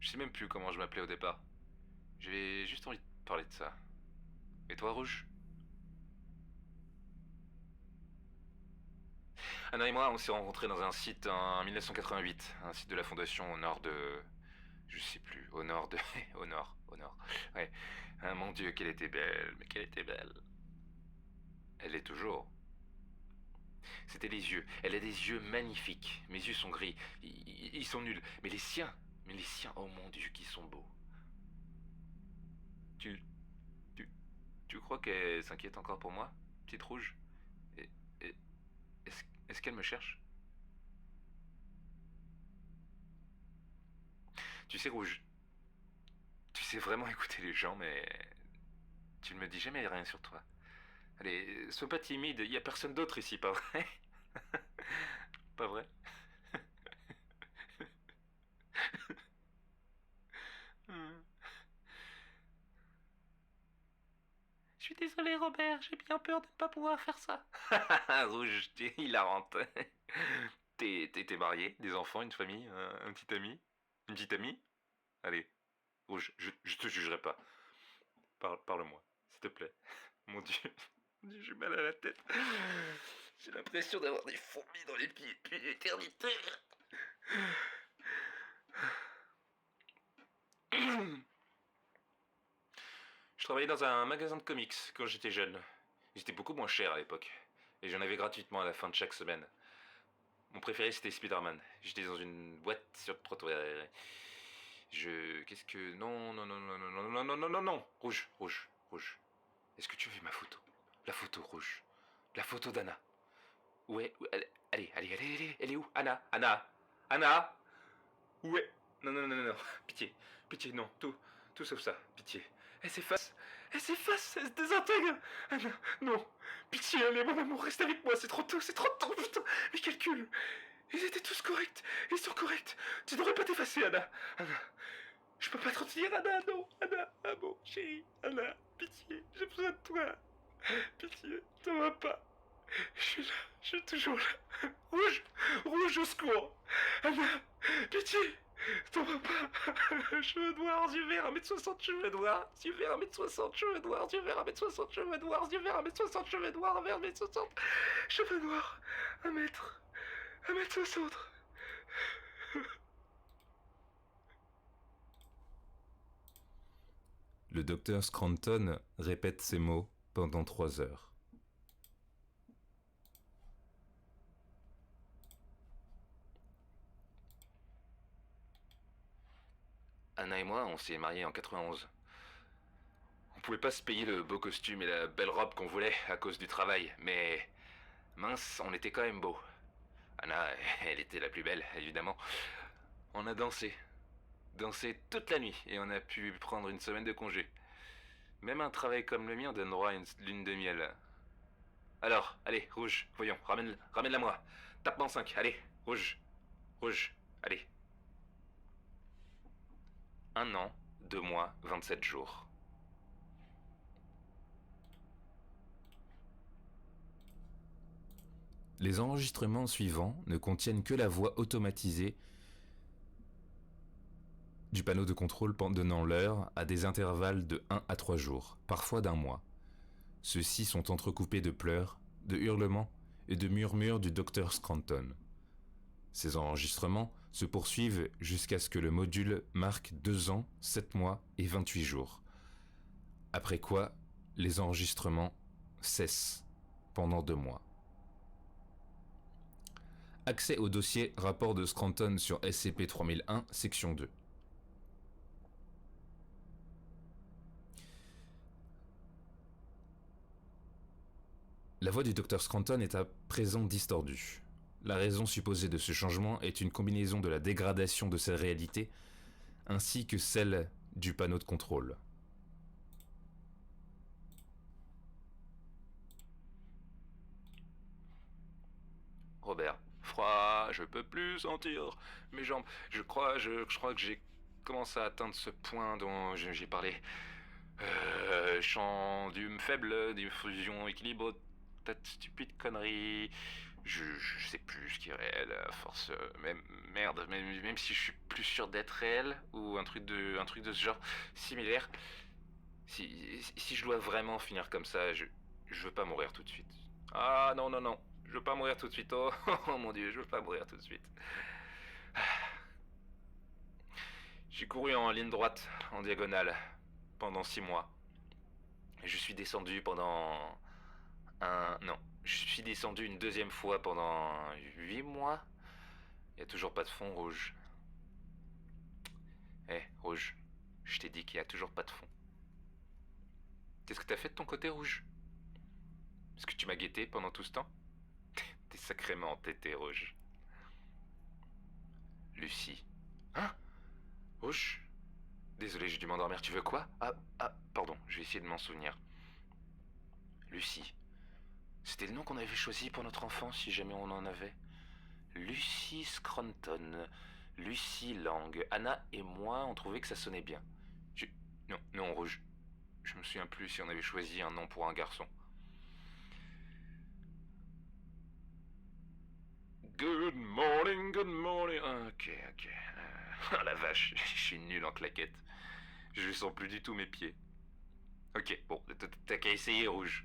Je sais même plus comment je m'appelais au départ. J'avais juste envie de parler de ça. Et toi, Rouge? Anna et moi, on s'est rencontrés dans un site en 1988, un site de la Fondation au nord de... Je sais plus, au nord de... au nord. Ouais. Ah, mon Dieu, qu'elle était belle, mais qu'elle était belle. Elle l'est toujours. C'était les yeux. Elle a des yeux magnifiques. Mes yeux sont gris. Ils sont nuls. Mais les siens, oh mon Dieu, qui sont beaux. Tu, tu, tu crois qu'elle s'inquiète encore pour moi, petite rouge? Et- et- est-ce qu'elle me cherche? Tu sais, rouge, tu sais vraiment écouter les gens, mais tu ne me dis jamais rien sur toi. Allez, sois pas timide. Y a personne d'autre ici, pas vrai? Pas vrai? Hmm. Je suis désolé, Robert, j'ai bien peur de ne pas pouvoir faire ça. Rouge, t'es hilarante. T'es marié, des enfants, une famille, un petit ami? Une petite amie? Allez, Rouge, je te jugerai pas. Parle-moi, s'il te plaît. Mon Dieu, j'ai mal à la tête. J'ai l'impression d'avoir des fourmis dans les pieds depuis l'éternité. Je travaillais dans un magasin de comics quand j'étais jeune. J'étais beaucoup moins cher à l'époque. Et j'en avais gratuitement à la fin de chaque semaine. Mon préféré c'était Spider-Man. J'étais dans une boîte sur le trottoir. Qu'est-ce que... Non, non, non, non, non, non, non, non, non, non, non. Rouge, rouge, rouge. Est-ce que tu as vu ma photo? La photo rouge. La photo d'Anna. Où est... Allez, elle est où? Anna, Anna, Anna. Où est... Non, non, non, non, non. Pitié, pitié, non. Tout sauf ça. Pitié. Elle s'efface. Elle s'efface. Elle se désintègre. Anna, non. Pitié, allez, mon amour, reste avec moi. C'est trop tôt, putain. Mais calcule. Ils étaient tous corrects. Ils sont corrects. Tu devrais pas t'effacer, Anna. Anna. Je peux pas te retenir, Anna, non. Anna, ah bon, chérie. Anna, pitié. J'ai besoin de toi. Pitié, t'en vas pas. Je suis là. Je suis toujours là. Rouge. Rouge au secours. Anna, pitié. T'en vas pas. Cheveux noirs, yeux verts, 1m60, cheveux noirs. Yeux verts, 1m60, cheveux noirs. Yeux verts, 1m60, cheveux noirs. Yeux verts, 1m60, cheveux noirs. Vers 1m60, cheveux noirs. 1 mètre. 1m60. Le docteur Scranton répète ces mots pendant 3 heures. Anna et moi, on s'est mariés en 91. On pouvait pas se payer le beau costume et la belle robe qu'on voulait à cause du travail, mais mince, on était quand même beaux. Anna, elle était la plus belle, évidemment. On a dansé toute la nuit, et on a pu prendre une semaine de congé. Même un travail comme le mien donne droit à une lune de miel. Alors, allez, rouge, voyons, ramène-la moi. Tape dans 5, allez, rouge, allez. 1 an, 2 mois, 27 jours. Les enregistrements suivants ne contiennent que la voix automatisée du panneau de contrôle donnant l'heure à des intervalles de 1 à 3 jours, parfois d'1 mois. Ceux-ci sont entrecoupés de pleurs, de hurlements et de murmures du docteur Scranton. Ces enregistrements se poursuivent jusqu'à ce que le module marque 2 ans, 7 mois et 28 jours. Après quoi, les enregistrements cessent pendant 2 mois. Accès au dossier rapport de Scranton sur SCP-3001, section 2. La voix du Dr Scranton est à présent distordue. La raison supposée de ce changement est une combinaison de la dégradation de sa réalité ainsi que celle du panneau de contrôle. Robert. Froid, je peux plus sentir mes jambes. Je crois que j'ai commencé à atteindre ce point dont j'ai parlé. Chant d'hume faible, diffusion, équilibre, tas de stupides conneries. Je sais plus ce qui est réel à force. Merde, même si je suis plus sûr d'être réel ou un truc de ce genre similaire. Si je dois vraiment finir comme ça, je veux pas mourir tout de suite. Ah non, non, non. Je veux pas mourir tout de suite. Oh, oh mon dieu, je veux pas mourir tout de suite. J'ai couru en ligne droite, en diagonale, pendant 6 mois. Et je suis descendu pendant Non. Je suis descendu une deuxième fois pendant 8 mois. Il y a toujours pas de fond, Rouge. Rouge, je t'ai dit qu'il y a toujours pas de fond. Qu'est-ce que t'as fait de ton côté, Rouge? Est-ce que tu m'as guetté pendant tout ce temps? T'es sacrément entêté, Rouge. Lucie. Hein? Rouge? Désolé, j'ai dû m'endormir. Tu veux quoi? Pardon, je vais essayer de m'en souvenir. Lucie. C'était le nom qu'on avait choisi pour notre enfant, si jamais on en avait. Lucie Scranton. Lucie Lang. Anna et moi, on trouvait que ça sonnait bien. Non, Rouge. Je me souviens plus si on avait choisi un nom pour un garçon. Good morning, good morning. Ok. Ah la vache, je suis nul en claquettes. Je sens plus du tout mes pieds. Ok, bon, t'as qu'à essayer, Rouge.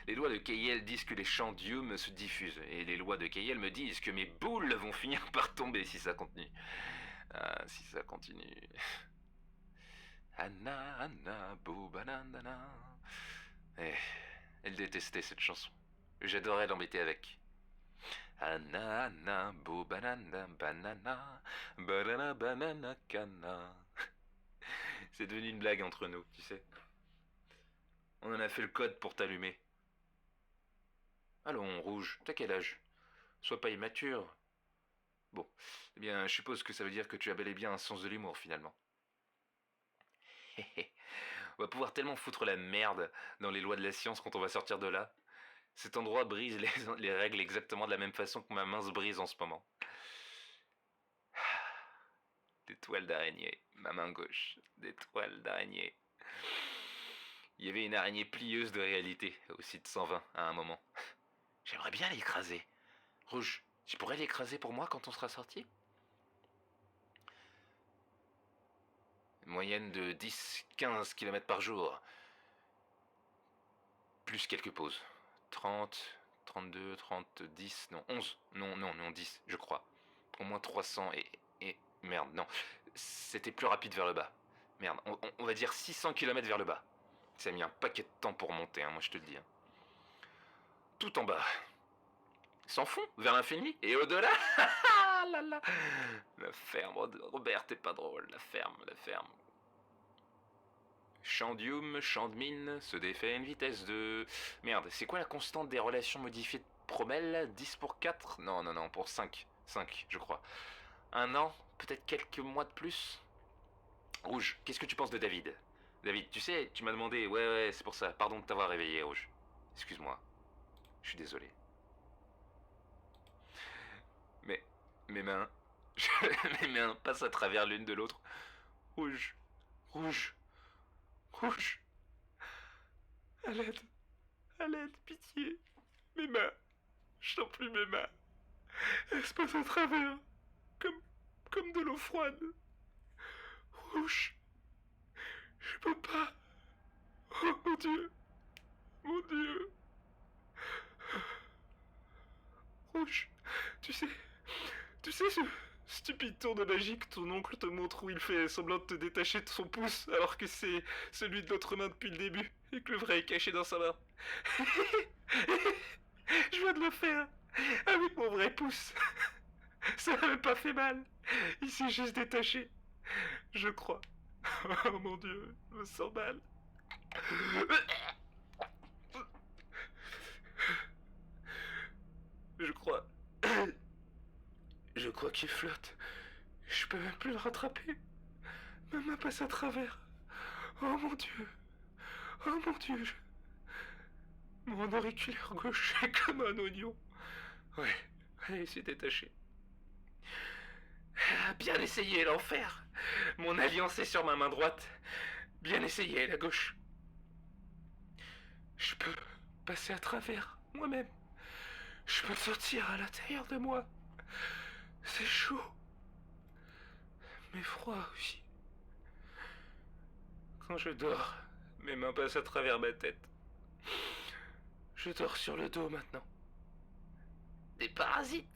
Les lois de Keyel disent que les chants d'Hume se diffusent, et les lois de Keyel me disent que mes boules vont finir par tomber si ça continue. Ah, si ça continue. Anna, boubanana. Elle détestait cette chanson. J'adorais l'embêter avec. Anna, boubanana, banana, banana, cana. C'est devenu une blague entre nous, tu sais. On en a fait le code pour t'allumer. Allons, Rouge, t'as quel âge? Sois pas immature. Bon, eh bien, je suppose que ça veut dire que tu as bel et bien un sens de l'humour, finalement. On va pouvoir tellement foutre la merde dans les lois de la science quand on va sortir de là. Cet endroit brise les règles exactement de la même façon que ma main se brise en ce moment. Des toiles d'araignée, ma main gauche, des toiles d'araignée. Il y avait une araignée plieuse de réalité au site 120 à un moment. J'aimerais bien l'écraser. Rouge, tu pourrais l'écraser pour moi quand on sera sorti? Une moyenne de 10-15 km par jour. Plus quelques pauses. 30, 32, 30, 10, non, 11. Non, 10, je crois. Au moins 300 et... Merde, non. C'était plus rapide vers le bas. Merde, on va dire 600 km vers le bas. Ça a mis un paquet de temps pour monter, moi je te le dis. Tout en bas. Sans fond, vers l'infini et au-delà. La ferme, Robert, t'es pas drôle. La ferme. Champ d'Hume, champ de mine, se défait à une vitesse de... Merde, c'est quoi la constante des relations modifiées de Promel? 10 pour 4? Non, pour 5. 5, je crois. Un an? Peut-être quelques mois de plus? Rouge, qu'est-ce que tu penses de David? David, tu sais, tu m'as demandé... Ouais, c'est pour ça. Pardon de t'avoir réveillé, Rouge. Excuse-moi. Je suis désolé. Mais... Mes mains... Mes mains passent à travers l'une de l'autre. Rouge. À l'aide, pitié. Mes mains. Je sens plus mes mains. Elles se passent à travers. Comme de l'eau froide. Rouge. Je peux pas. Oh mon Dieu. Rouge. Tu sais ce stupide tour de magie que ton oncle te montre où il fait semblant de te détacher de son pouce alors que c'est celui de l'autre main depuis le début et que le vrai est caché dans sa main. Je viens de le faire avec mon vrai pouce. Ça n'a même pas fait mal. Il s'est juste détaché. Je crois. Oh mon Dieu, je me sens mal. Je crois qu'il flotte. Je peux même plus le rattraper. Ma main passe à travers. Oh mon Dieu. Oh mon Dieu. Mon auriculaire gauche est comme un oignon. Ouais, allez, c'est détaché. Ah, bien essayé, l'enfer. Mon alliance est sur ma main droite. Bien essayé, la gauche. Je peux passer à travers moi-même. Je peux sortir à l'intérieur de moi. C'est chaud. Mais froid aussi. Quand je dors, mes mains passent à travers ma tête. Je dors sur le dos maintenant. Des parasites.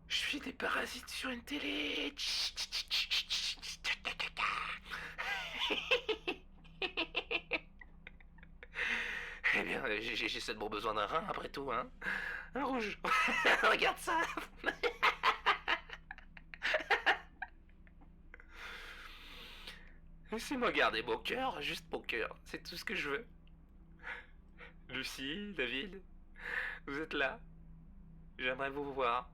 Je suis des parasites sur une télé. Eh bien, j'ai seulement besoin d'un rein après tout, hein. Un rouge. Regarde ça. Laissez-moi garder mon cœur, juste mon cœur. C'est tout ce que je veux. Lucie, David, vous êtes là. J'aimerais vous voir.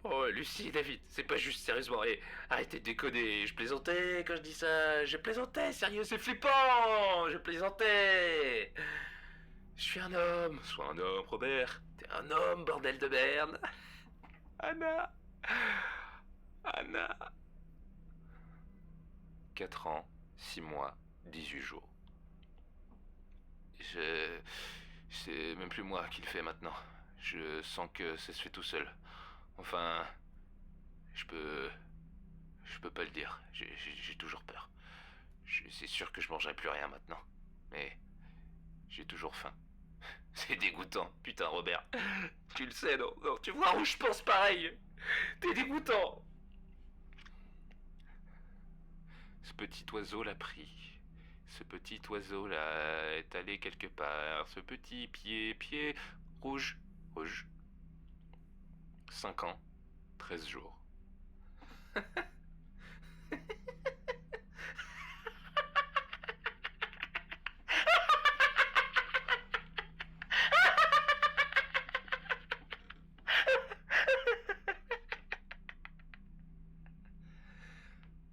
Oh, Lucie, David, c'est pas juste, sérieusement. Et arrêtez de déconner. Je plaisantais quand je dis ça. Je plaisantais, sérieux, c'est flippant. Je plaisantais. Je suis un homme. Sois un homme, Robert. T'es un homme, bordel de merde. Anna. Anna. 4 ans, 6 mois, 18 jours. C'est même plus moi qui le fais maintenant. Je sens que ça se fait tout seul. Enfin, je peux pas le dire. J'ai toujours peur. C'est sûr que je mangerai plus rien maintenant. Mais j'ai toujours faim. C'est dégoûtant, putain, Robert. Tu le sais, non? Non, tu vois où je pense pareil. T'es dégoûtant. Ce petit oiseau l'a pris. Ce petit oiseau là est allé quelque part. Ce petit pied rouge. 5 ans, 13 jours.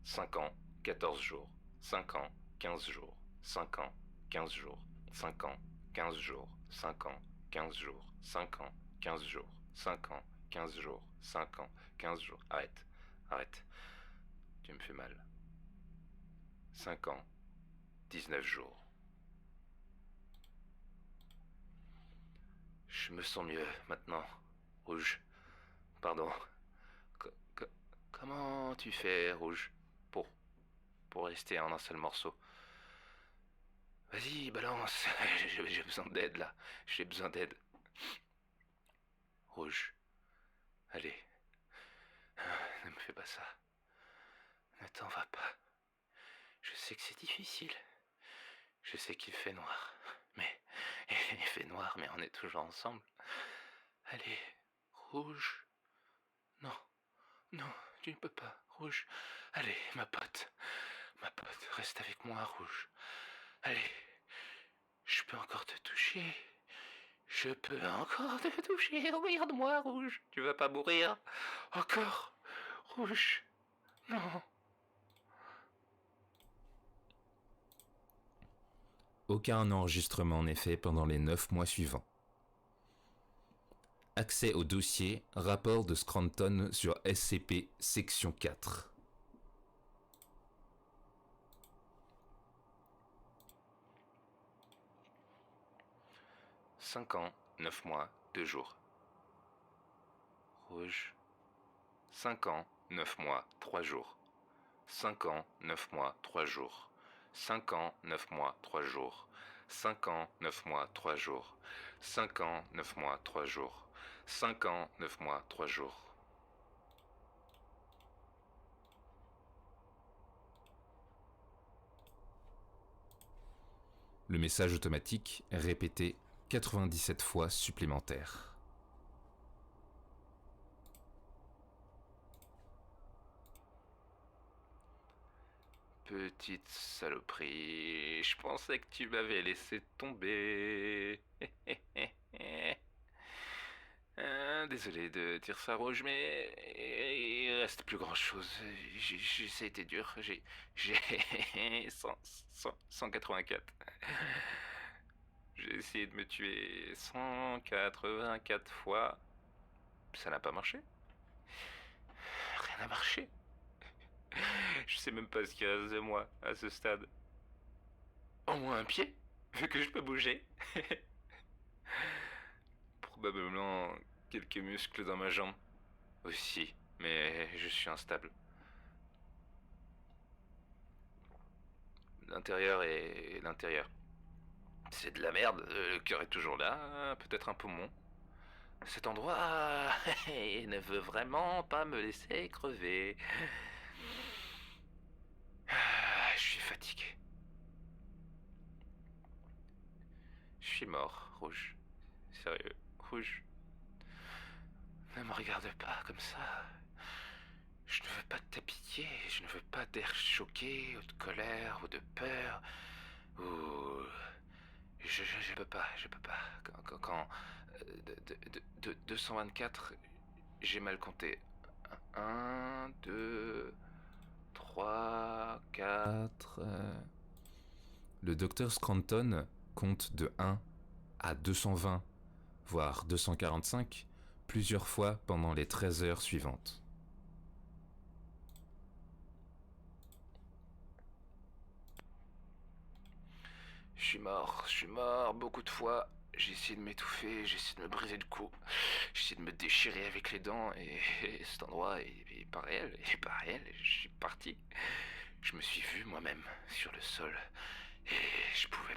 5 ans, 14 jours. 5 ans, 15 jours. 5 ans, 15 jours. 5 ans, 15 jours. 5 ans, 15 jours. 5 ans, 15 jours. 5 ans, 15 jours. 5 ans, 15 jours. Arrête. Tu me fais mal. 5 ans, 19 jours. Je me sens mieux maintenant. Rouge. Pardon. Comment tu fais, Rouge, pour rester en un seul morceau? Vas-y, balance. J'ai besoin d'aide là. J'ai besoin d'aide. Rouge. Allez. Ne me fais pas ça. Ne t'en va pas. Je sais que c'est difficile. Je sais qu'il fait noir. Mais il fait noir, mais on est toujours ensemble. Allez, Rouge. Non, tu ne peux pas, Rouge. Allez, ma pote, reste avec moi, Rouge. Allez, je peux encore te toucher. Je peux encore te toucher. Regarde-moi, Rouge. Tu vas pas mourir. Encore, Rouge. Non. Aucun enregistrement n'est fait pendant les 9 mois suivants. Accès au dossier Rapport de Scranton sur SCP Section 4. « 5 ans, 9 mois, 2 jours. Rouge. 5 ans, 9 mois, 3 jours. 5 ans, 9 mois, 3 jours. 5 ans, 9 mois, 3 jours. 5 ans, 9 mois, 3 jours. 5 ans, 9 mois, 3 jours. 5 ans, 9 mois, 3 jours. Le message automatique est répété 97 fois supplémentaires. Petite saloperie, je pensais que tu m'avais laissé tomber. Désolé de dire ça, Rouge, mais il reste plus grand-chose. Ça a été dur. J'ai 184. J'ai essayé de me tuer 184 fois. Ça n'a pas marché. Rien n'a marché. Je sais même pas ce qu'il reste de moi à ce stade. Au moins un pied, vu que je peux bouger. Probablement quelques muscles dans ma jambe aussi, mais je suis instable. L'intérieur est l'intérieur. C'est de la merde, le cœur est toujours là, peut-être un poumon. Cet endroit ne veut vraiment pas me laisser crever. Je suis fatigué. Je suis mort, Rouge. Sérieux, Rouge. Ne me regarde pas comme ça. Je ne veux pas de ta pitié, je ne veux pas d'air choqué, ou de colère, ou de peur, ou... Je peux pas, je peux pas. Quand 224, j'ai mal compté. 1, 2, 3, 4... Le docteur Scranton compte de 1 à 220, voire 245, plusieurs fois pendant les 13 heures suivantes. Je suis mort beaucoup de fois. J'ai essayé de m'étouffer, j'ai essayé de me briser le cou, j'ai essayé de me déchirer avec les dents, et cet endroit est pas réel, je suis parti. Je me suis vu moi-même sur le sol, et je pouvais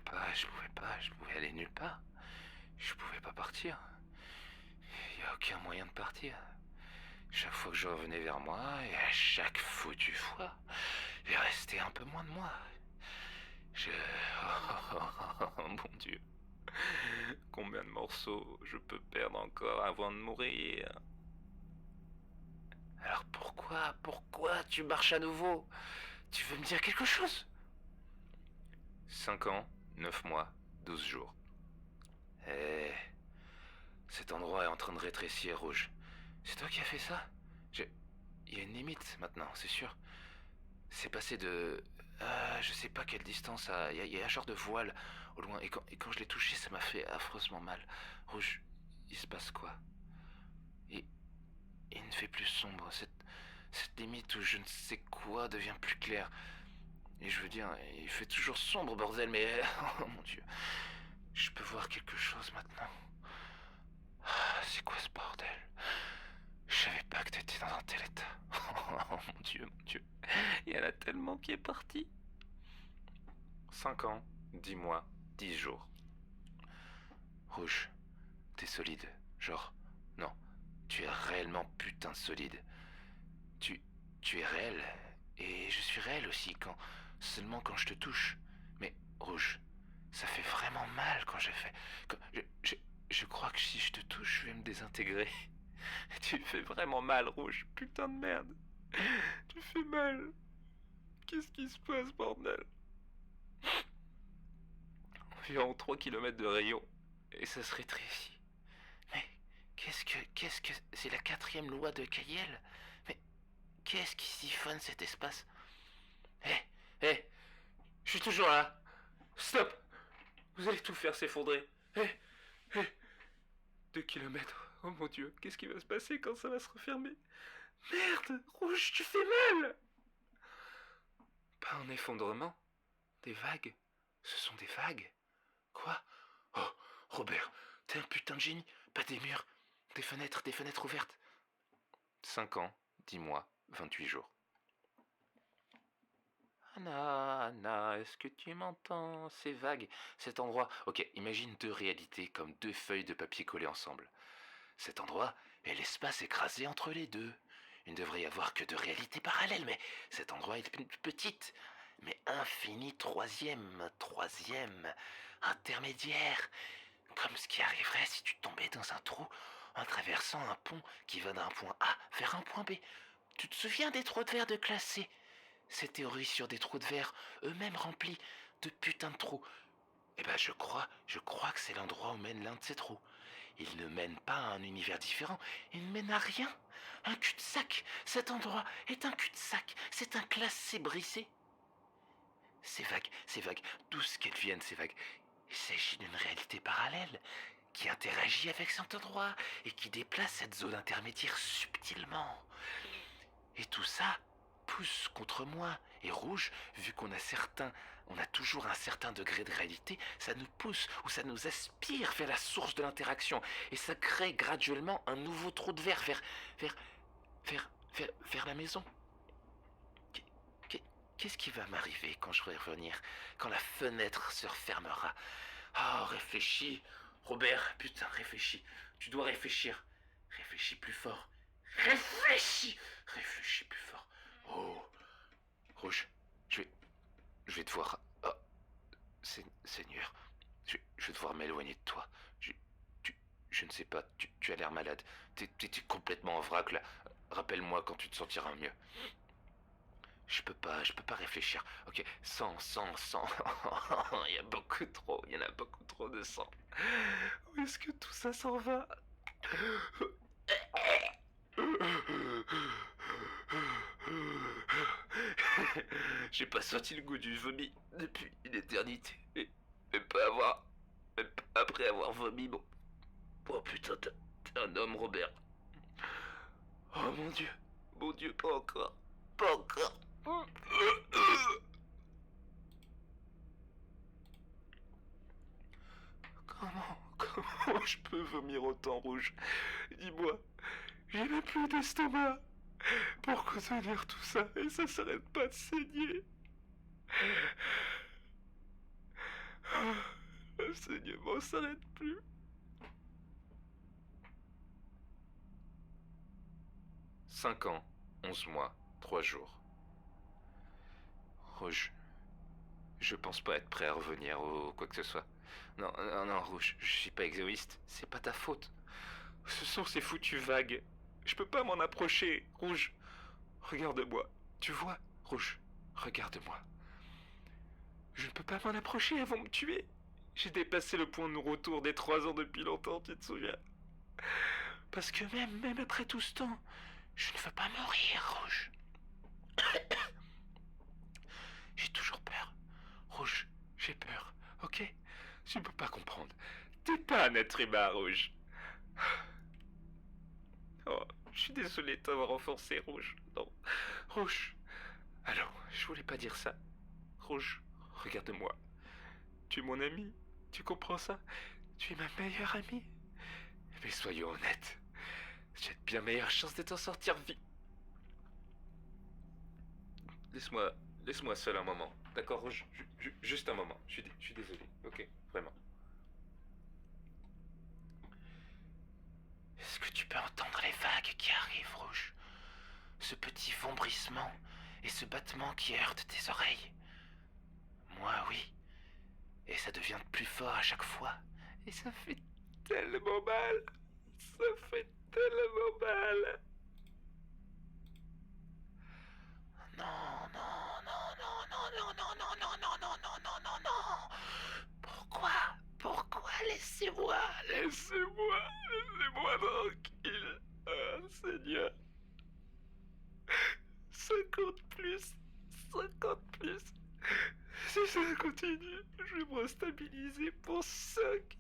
aller nulle part. Je pouvais pas partir. Il y a aucun moyen de partir. Chaque fois que je revenais vers moi, et à chaque foutue fois, il restait un peu moins de moi. Oh mon Dieu. Combien de morceaux je peux perdre encore avant de mourir? Alors pourquoi tu marches à nouveau? Tu veux me dire quelque chose? 5 ans, 9 mois, 12 jours. Eh, cet endroit est en train de rétrécir, Rouge. C'est toi qui as fait ça? Il y a une limite maintenant, c'est sûr. C'est passé de... je sais pas quelle distance à... Il y a un genre de voile au loin. Et quand je l'ai touché, ça m'a fait affreusement mal. Rouge, il se passe quoi? Il, il ne fait plus sombre. Cette limite où je ne sais quoi devient plus clair. Et je veux dire, il fait toujours sombre, bordel, mais... Oh mon Dieu. Je peux voir quelque chose maintenant. C'est quoi ce bordel? Je savais pas que t'étais dans un tel état. Oh mon Dieu, mon Dieu. Il y en a tellement qui est parti. 5 ans, 10 mois, 10 jours. Rouge, t'es solide. Genre, non, tu es réellement putain de solide. Tu, tu es réel. Et je suis réel aussi, seulement quand je te touche. Mais, Rouge, ça fait vraiment mal quand je fais... je crois que si je te touche, je vais me désintégrer. Tu fais vraiment mal, Rouge. Putain de merde. Tu fais mal. Qu'est-ce qui se passe, bordel? Environ 3 kilomètres de rayon. Et ça se rétrécit. Mais qu'est-ce que... C'est la 4e loi de Kayel? Mais qu'est-ce qui siphonne cet espace? Hé, je suis toujours là. Stop. Vous allez tout faire s'effondrer. Hé, 2 kilomètres. Oh mon Dieu, qu'est-ce qui va se passer quand ça va se refermer? Merde, Rouge, tu fais mal. Pas un effondrement. Des vagues. Ce sont des vagues. Quoi? Oh, Robert, t'es un putain de génie. Pas des murs. Des fenêtres ouvertes. 5 ans, 10 mois, 28 jours. Anna, est-ce que tu m'entends? C'est vague, cet endroit. Ok, imagine 2 réalités comme 2 feuilles de papier collées ensemble. Cet endroit est l'espace écrasé entre les deux. Il ne devrait y avoir que 2 réalités parallèles, mais cet endroit est petite, mais infinie troisième, intermédiaire, comme ce qui arriverait si tu tombais dans un trou en traversant un pont qui va d'un point A vers un point B. Tu te souviens des trous de verre de classe C? Ces théories sur des trous de verre, eux-mêmes remplis de putains de trous. Eh ben je crois que c'est l'endroit où mène l'un de ces trous. Il ne mène pas à un univers différent, il ne mène à rien. Un cul-de-sac. Cet endroit est un cul-de-sac. C'est un classé brisé. Ces vagues, d'où qu'elles viennent, ces vagues. Il s'agit d'une réalité parallèle qui interagit avec cet endroit et qui déplace cette zone intermédiaire subtilement. Et tout ça pousse contre moi. Et Rouge, vu qu'on a toujours un certain degré de réalité, ça nous pousse ou ça nous aspire vers la source de l'interaction. Et ça crée graduellement un nouveau trou de verre vers la maison. Qu'est-ce qui va m'arriver quand je vais revenir, quand la fenêtre se refermera? Oh, réfléchis, Robert, putain, réfléchis. Tu dois réfléchir. Réfléchis plus fort. Réfléchis plus fort. Oh, Rouge, je vais devoir... Oh, Seigneur, je vais devoir m'éloigner de toi. Je ne sais pas, tu as l'air malade. T'es complètement en vrac, là. Rappelle-moi quand tu te sentiras mieux. Je peux pas réfléchir. Ok, sang. Il y en a beaucoup trop de sang. Où est-ce que tout ça s'en va? J'ai pas senti le goût du vomi depuis une éternité. Et même pas après avoir vomi, bon. Oh putain, t'es un homme, Robert. Oh mon Dieu, pas encore. Pas encore. Comment je peux vomir autant, Rouge? Dis-moi, j'ai même plus d'estomac pour contenir tout ça et ça s'arrête pas de saigner. Le saignement s'arrête plus. « 5 ans, 11 mois, 3 jours. Rouge, je pense pas être prêt à revenir ou quoi que ce soit. Non, Rouge, je suis pas égoïste, c'est pas ta faute. Ce sont ces foutues vagues. Je peux pas m'en approcher, Rouge. Regarde-moi, tu vois, Rouge, regarde-moi. Je ne peux pas m'en approcher, elles vont me tuer. J'ai dépassé le point de retour des 3 ans depuis longtemps, tu te souviens? Parce que même après tout ce temps, je ne veux pas mourir, Rouge. J'ai toujours peur. Rouge, j'ai peur, ok? Tu ne peux pas comprendre. T'es pas un être humain, Rouge. Oh, je suis désolé de t'avoir enfoncé, Rouge. Non, Rouge. Alors, je voulais pas dire ça. Rouge, regarde-moi. Tu es mon ami, tu comprends ça? Tu es ma meilleure amie. Mais soyons honnêtes, j'ai de bien meilleures chances de t'en sortir vite. Laisse-moi seul un moment. D'accord, Rouge? Juste un moment. Je suis désolé, ok? Vraiment. Est-ce que tu peux entendre les vagues qui arrivent, Rouge? Ce petit vombrissement et ce battement qui heurte tes oreilles? Moi, oui. Et ça devient de plus fort à chaque fois. Et ça fait tellement mal. Ça fait tellement mal. Non. Pourquoi? Laissez-moi tranquille. Ah, Seigneur. 50 plus. Si ça continue, je vais me stabiliser pour 5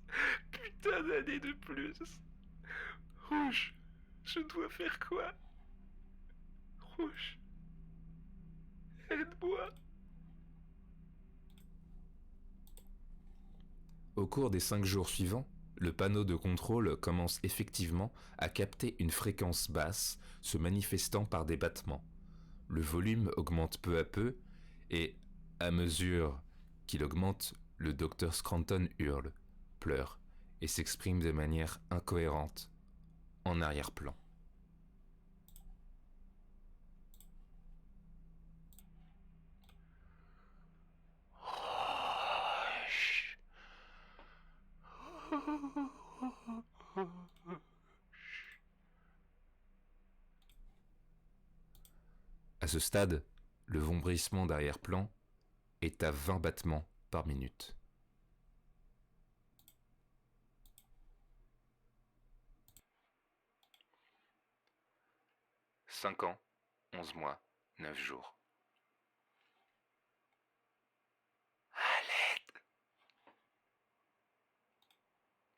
putains d'années de plus. Rouge, je dois faire quoi? Rouge, aide-moi. Au cours des 5 jours suivants, le panneau de contrôle commence effectivement à capter une fréquence basse se manifestant par des battements. Le volume augmente peu à peu et, à mesure qu'il augmente, le docteur Scranton hurle, pleure et s'exprime de manière incohérente, en arrière-plan. À ce stade, le vombrissement d'arrière-plan est à 20 battements par minute. 5 ans, 11 mois, 9 jours. À l'aide!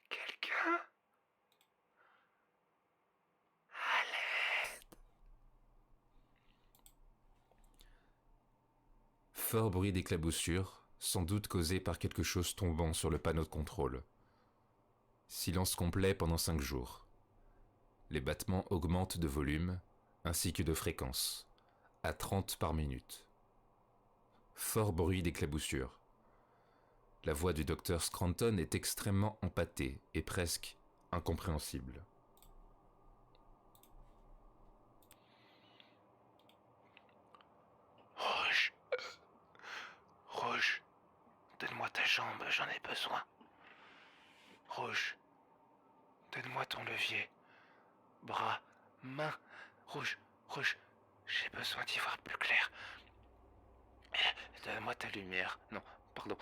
Quelqu'un? À l'aide! Fort bruit d'éclaboussure, sans doute causé par quelque chose tombant sur le panneau de contrôle. Silence complet pendant 5 jours. Les battements augmentent de volume, ainsi que de fréquence, à 30 par minute. Fort bruit d'éclaboussure. La voix du docteur Scranton est extrêmement empâtée et presque incompréhensible. Rouge. Rouge. Donne-moi ta jambe, j'en ai besoin. Rouge. Donne-moi ton levier. Bras, main. Rouge, rouge. J'ai besoin d'y voir plus clair. Donne-moi ta lumière. Non, pardon.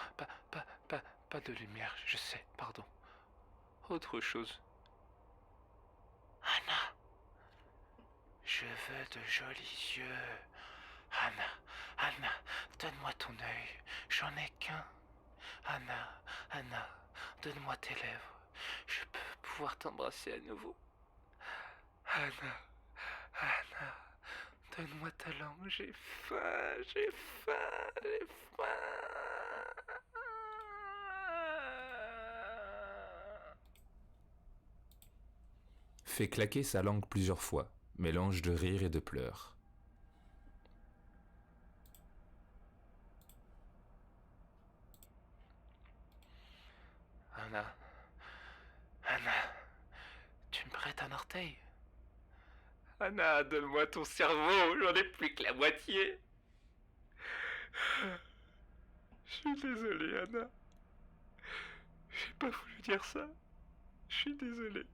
Pas de lumière, je sais, pardon. Autre chose. Anna. Je veux de jolis yeux. Anna, donne-moi ton œil. J'en ai qu'un. Anna, donne-moi tes lèvres. Je peux pouvoir t'embrasser à nouveau. Anna, donne-moi ta langue. J'ai faim. Fait claquer sa langue plusieurs fois, mélange de rire et de pleurs. Anna, tu me prêtes un orteil? Anna, donne-moi ton cerveau, j'en ai plus que la moitié. Je suis désolé, Anna. J'ai pas voulu dire ça. Je suis désolé.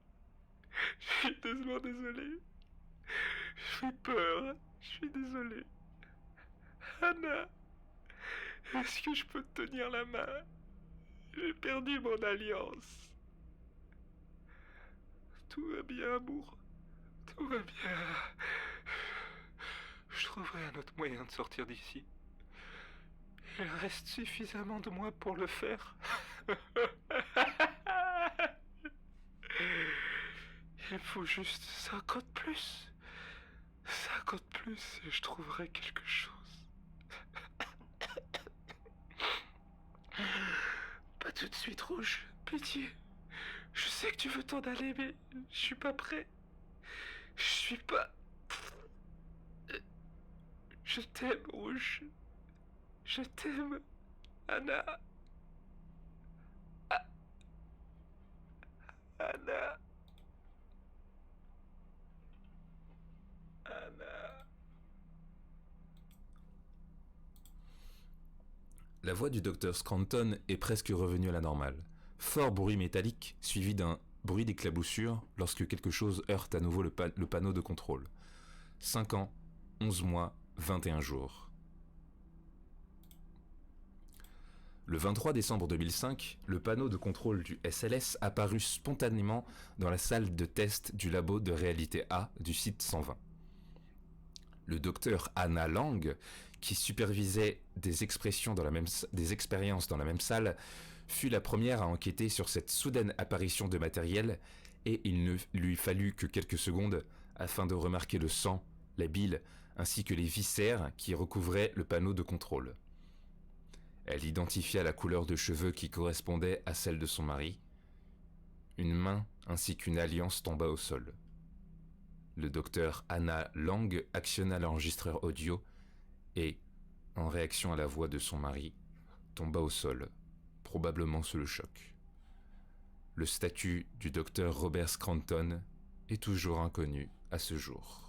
Je suis tellement désolé. J'ai peur. Je suis désolé. Anna, est-ce que je peux te tenir la main? J'ai perdu mon alliance. Tout va bien, amour. Tout va bien. Je trouverai un autre moyen de sortir d'ici. Il reste suffisamment de moi pour le faire. Il faut juste 50 plus. 50 plus et je trouverai quelque chose. Pas tout de suite, Rouge. Pitié. Je sais que tu veux t'en aller, mais je suis pas prêt. Je suis pas... Je t'aime, Rouge. Je t'aime, Anna. Anna. La voix du docteur Scranton est presque revenue à la normale. Fort bruit métallique, suivi d'un bruit d'éclaboussure lorsque quelque chose heurte à nouveau le panneau de contrôle. 5 ans, 11 mois, 21 jours. Le 23 décembre 2005, le panneau de contrôle du SLS apparut spontanément dans la salle de test du labo de réalité A du site 120. Le docteur Anna Lang, qui supervisait des expériences dans la même salle, fut la première à enquêter sur cette soudaine apparition de matériel et il ne lui fallut que quelques secondes afin de remarquer le sang, la bile ainsi que les viscères qui recouvraient le panneau de contrôle. Elle identifia la couleur de cheveux qui correspondait à celle de son mari. Une main ainsi qu'une alliance tomba au sol. Le docteur Anna Lang actionna l'enregistreur audio et, en réaction à la voix de son mari, tomba au sol, probablement sous le choc. Le statut du docteur Robert Scranton est toujours inconnu à ce jour.